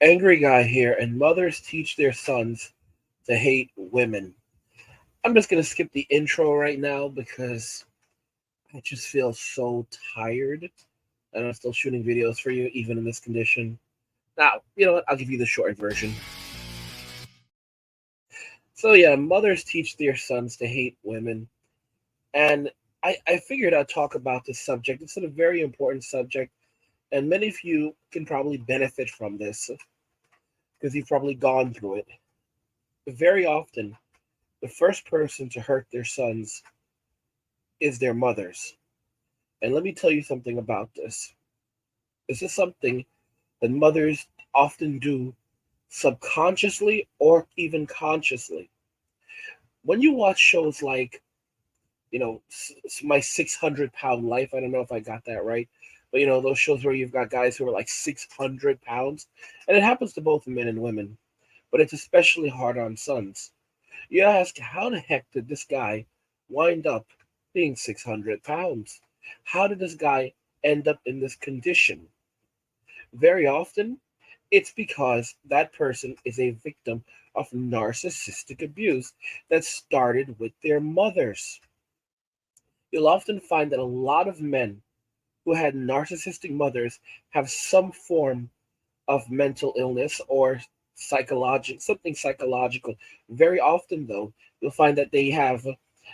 Angry guy here, and mothers teach their sons to hate women. I'm just gonna skip the intro right now because I just feel so tired, and I'm still shooting videos for you even in this condition. Now, you know what? I'll give you the short version. So yeah, mothers teach their sons to hate women, and I figured I'd talk about this subject. It's a very important subject, and many of you can probably benefit from this because you've probably gone through it. Very often, the first person to hurt their sons is their mothers. And let me tell you something about this. This is something that mothers often do subconsciously or even consciously. When you watch shows like, My 600 Pound Life, I don't know if I got that right, but those shows where you've got guys who are like 600 pounds, and it happens to both men and women, but it's especially hard on sons. You ask, how the heck did this guy wind up being 600 pounds? How did this guy end up in this condition? Very often, it's because that person is a victim of narcissistic abuse that started with their mothers. You'll often find that a lot of men who had narcissistic mothers have some form of mental illness or something psychological. Very often, though, you'll find that they have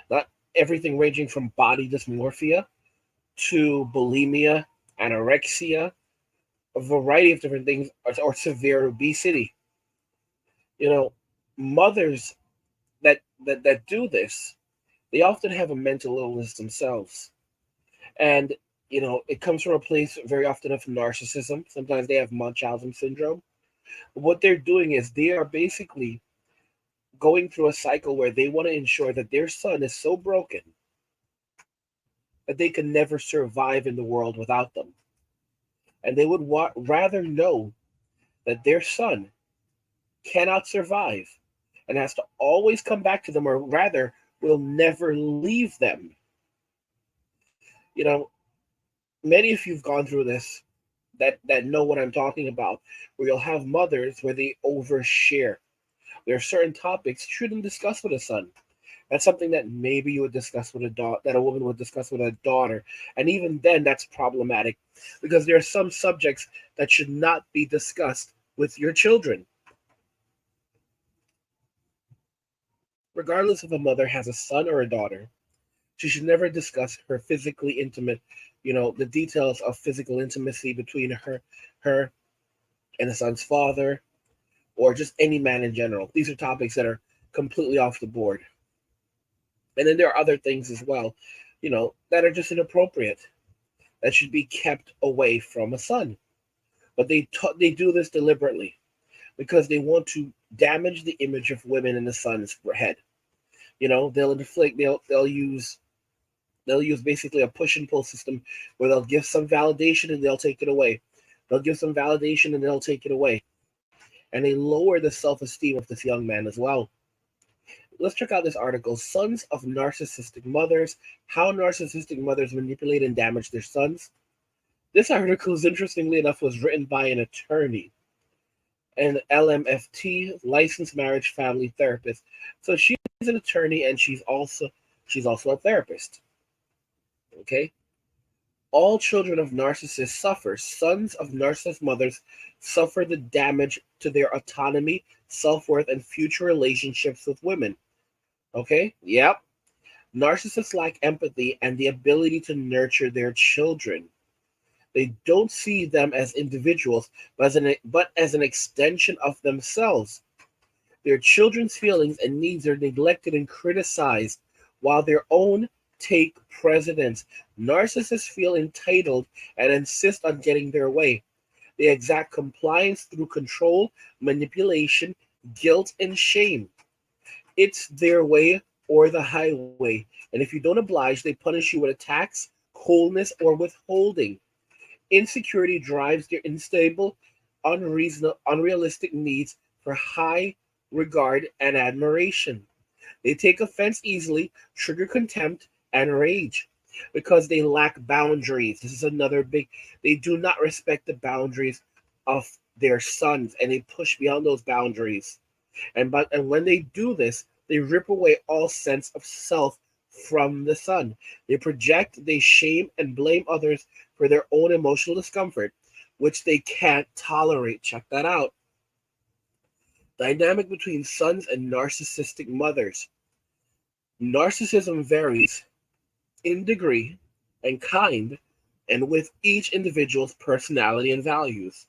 not everything ranging from body dysmorphia to bulimia, anorexia, a variety of different things, or severe obesity. You know, mothers that do this, they often have a mental illness themselves, and it comes from a place very often of narcissism. Sometimes they have Munchausen syndrome. What they're doing is they are basically going through a cycle where they want to ensure that their son is so broken that they can never survive in the world without them. And they would rather know that their son cannot survive and has to always come back to them, or rather, will never leave them. You know, many of you've gone through this that know what I'm talking about, where you'll have mothers where they overshare. There are certain topics you shouldn't discuss with a son. That's something that maybe you would discuss with a daughter, that a woman would discuss with a daughter, and even then, that's problematic because there are some subjects that should not be discussed with your children. Regardless if a mother has a son or a daughter, she should never discuss her physically intimate, the details of physical intimacy between her and the son's father, or just any man in general. These are topics that are completely off the board. And then there are other things as well, that are just inappropriate, that should be kept away from a son. But they do this deliberately because they want to damage the image of women in the son's head. They'll inflict they'll use basically a push and pull system where they'll give some validation and they'll take it away. They'll give some validation and they'll take it away. And they lower the self-esteem of this young man as well. Let's check out this article, Sons of Narcissistic Mothers, How Narcissistic Mothers Manipulate and Damage Their Sons. This article, is interestingly enough, was written by an attorney, an LMFT, licensed marriage family therapist. So she's an attorney and she's also a therapist. Okay? All children of narcissists suffer. Sons of narcissist mothers suffer the damage to their autonomy, self-worth, and future relationships with women. Okay? Yep. Narcissists lack empathy and the ability to nurture their children. They don't see them as individuals, but as an extension of themselves. Their children's feelings and needs are neglected and criticized, while their own take precedence. Narcissists feel entitled and insist on getting their way. They exact compliance through control, manipulation, guilt, and shame. It's their way or the highway. And if you don't oblige, they punish you with attacks, coldness, or withholding. Insecurity drives their unstable, unrealistic needs for high regard and admiration. They take offense easily, trigger contempt, and rage because they lack boundaries. This is another big, they do not respect the boundaries of their sons, and they push beyond those boundaries. And when they do this, they rip away all sense of self from the son. They project, they shame, and blame others for their own emotional discomfort, which they can't tolerate. Check that out. Dynamic between sons and narcissistic mothers. Narcissism varies in degree and kind, and with each individual's personality and values.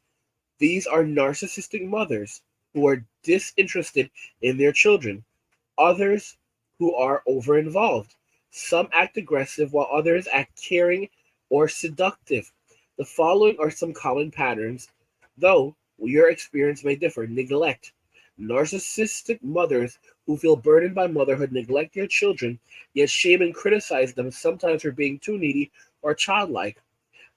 These are narcissistic mothers who are disinterested in their children, others who are over-involved. Some act aggressive while others act caring or seductive. The following are some common patterns, though your experience may differ. Neglect. Narcissistic mothers who feel burdened by motherhood neglect their children, yet shame and criticize them, sometimes for being too needy or childlike.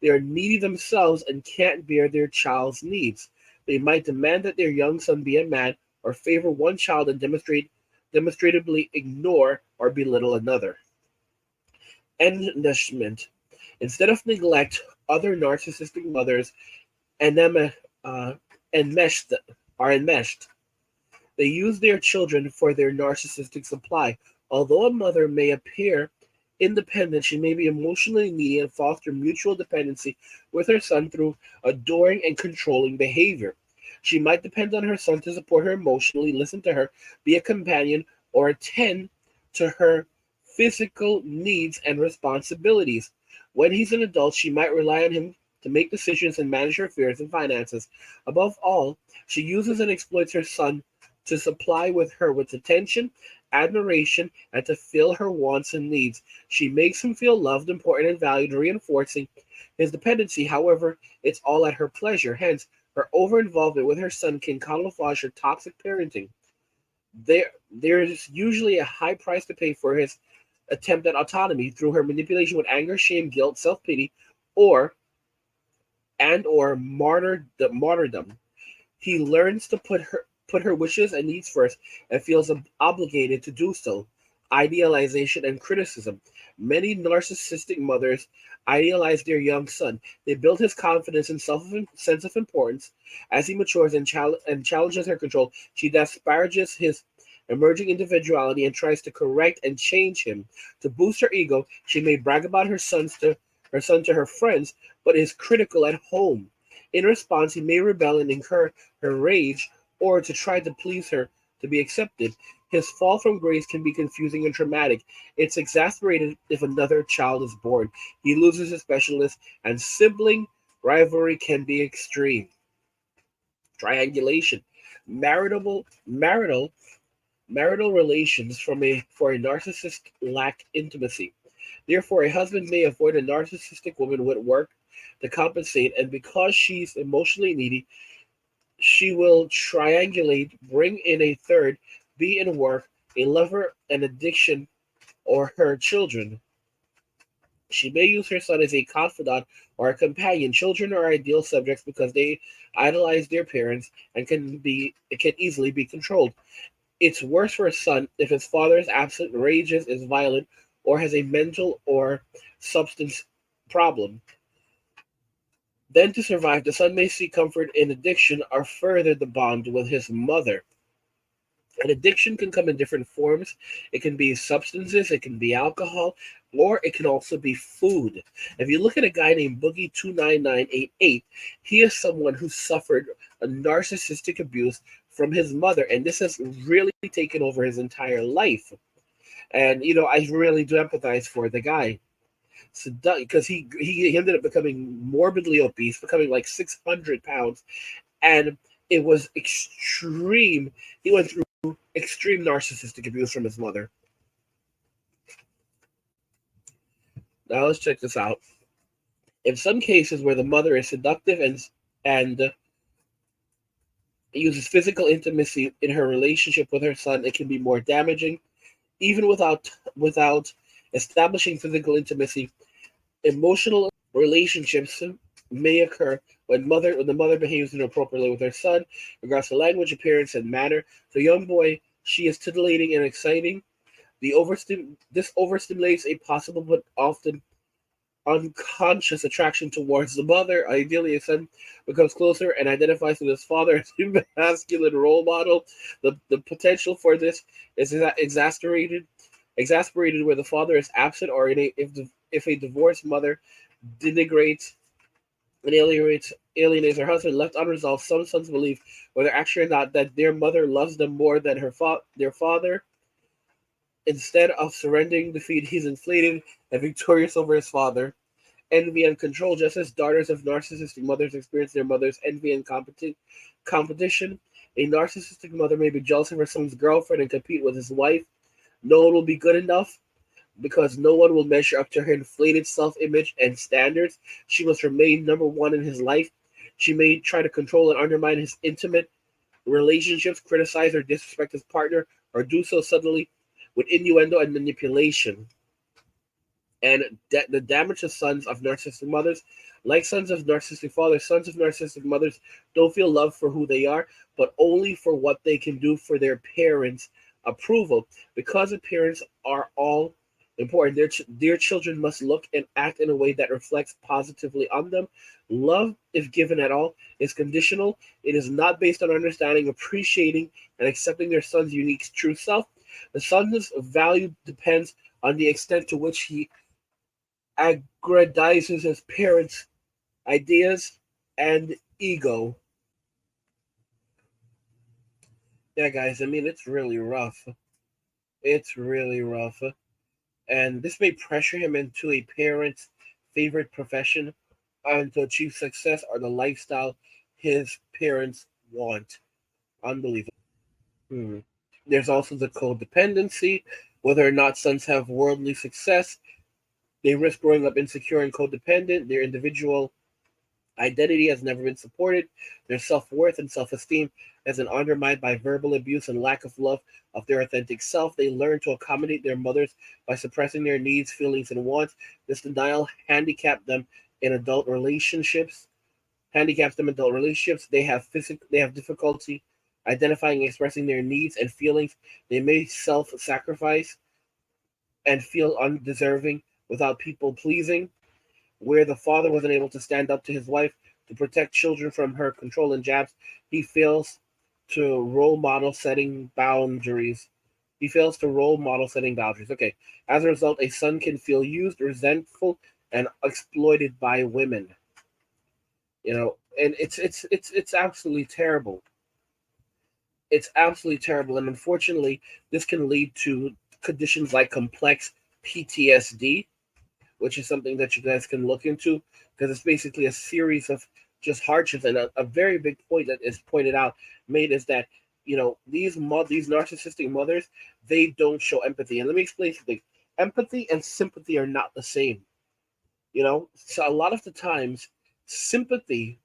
They are needy themselves and can't bear their child's needs. They might demand that their young son be a man or favor one child and demonstrably ignore or belittle another. Enmeshment. Instead of neglect, other narcissistic mothers enem- uh, enmeshed, are enmeshed. They use their children for their narcissistic supply. Although a mother may appear independent, she may be emotionally needy and foster mutual dependency with her son through adoring and controlling behavior. She might depend on her son to support her emotionally, listen to her, be a companion, or attend to her physical needs and responsibilities. When he's an adult, she might rely on him to make decisions and manage her affairs and finances. Above all, she uses and exploits her son to supply her with attention, admiration, and to fill her wants and needs. She makes him feel loved, important, and valued, reinforcing his dependency. However, it's all at her pleasure. Hence, her over-involvement with her son can camouflage her toxic parenting. There's usually a high price to pay for his attempt at autonomy through her manipulation with anger, shame, guilt, self-pity, or or martyrdom. He learns to put her wishes and needs first and feels obligated to do so. Idealization and criticism. Many narcissistic mothers idealize their young son. They build his confidence and sense of importance. As he matures and challenges her control, she disparages his emerging individuality and tries to correct and change him. To boost her ego, she may brag about her son to her friends, but is critical at home. In response, he may rebel and incur her rage or to try to please her to be accepted. His fall from grace can be confusing and traumatic. It's exasperated if another child is born. He loses his specialness, and sibling rivalry can be extreme. Triangulation. Marital relations for a narcissist lack intimacy. Therefore, a husband may avoid a narcissistic woman with work to compensate, and because she's emotionally needy, she will triangulate, bring in a third, be in work, a lover, an addiction, or her children. She may use her son as a confidant or a companion. Children are ideal subjects because they idolize their parents and can easily be controlled. It's worse for a son if his father is absent, rages, is violent, or has a mental or substance problem. Then to survive, the son may seek comfort in addiction or further the bond with his mother. An addiction can come in different forms. It can be substances, it can be alcohol, or it can also be food. If you look at a guy named Boogie29988, he is someone who suffered a narcissistic abuse from his mother, and this has really taken over his entire life. And I really do empathize for the guy. So, because he ended up becoming morbidly obese, becoming like 600 pounds, and it was extreme. He went through extreme narcissistic abuse from his mother. Now let's check this out. In some cases where the mother is seductive and uses physical intimacy in her relationship with her son, it can be more damaging. Even without establishing physical intimacy, emotional relationships may occur when the mother behaves inappropriately with her son, regards to language, appearance, and manner. The young boy, she is titillating and exciting. This overstimulates a possible but often unconscious attraction towards the mother. Ideally, a son becomes closer and identifies with his father as a masculine role model. The potential for this is exasperated where the father is absent, or if a divorced mother denigrates and alienates her husband. Left unresolved, some sons believe, whether actually or not, that their mother loves them more than their father. Instead of surrendering defeat, he's inflated and victorious over his father. Envy and control, just as daughters of narcissistic mothers experience their mother's envy and competition. A narcissistic mother may be jealous of her son's girlfriend and compete with his wife. No one will be good enough because no one will measure up to her inflated self image and standards. She must remain number one in his life. She may try to control and undermine his intimate relationships, criticize or disrespect his partner, or do so subtly with innuendo and manipulation. And the damage to sons of narcissistic mothers, like sons of narcissistic fathers, sons of narcissistic mothers don't feel love for who they are, but only for what they can do for their parents' approval. Because the parents are all important, their children must look and act in a way that reflects positively on them. Love, if given at all, is conditional. It is not based on understanding, appreciating, and accepting their son's unique true self. The son's value depends on the extent to which he aggrandizes his parents' ideas and ego. Yeah, guys, I mean, it's really rough. It's really rough. And this may pressure him into a parent's favorite profession and to achieve success or the lifestyle his parents want. Unbelievable. Hmm. There's also the codependency. Whether or not sons have worldly success, they risk growing up insecure and codependent. Their individual identity has never been supported. Their self worth and self esteem has been undermined by verbal abuse and lack of love of their authentic self. They learn to accommodate their mothers by suppressing their needs, feelings, and wants. This denial in adult relationships. Handicaps them in adult relationships. They have difficulty identifying and expressing their needs and feelings. They may self-sacrifice and feel undeserving without people pleasing, where the father wasn't able to stand up to his wife to protect children from her control and jabs. He fails to role model setting boundaries. He fails to role model setting boundaries. Okay. As a result, a son can feel used, resentful, and exploited by women. And it's absolutely terrible. It's absolutely terrible, and unfortunately, this can lead to conditions like complex PTSD, which is something that you guys can look into because it's basically a series of just hardships. And a very big point that is pointed out made is that these narcissistic mothers, they don't show empathy. And let me explain something. Empathy and sympathy are not the same. So a lot of the times, sympathy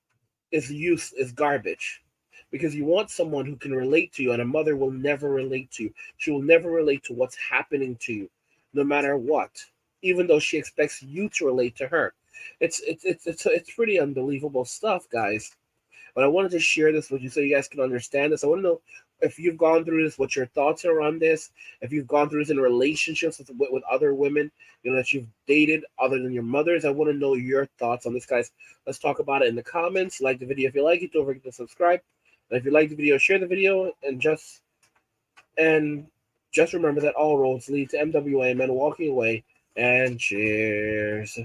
is garbage because you want someone who can relate to you, and a mother will never relate to you. She will never relate to what's happening to you, no matter what, even though she expects you to relate to her. It's pretty unbelievable stuff, guys. But I wanted to share this with you so you guys can understand this. I want to know if you've gone through this, what your thoughts are on this. If you've gone through this in relationships with other women, that you've dated other than your mothers. I want to know your thoughts on this, guys. Let's talk about it in the comments. Like the video if you like it. Don't forget to subscribe. And if you like the video, share the video. And just remember that all roads lead to MWA, men walking away. And cheers.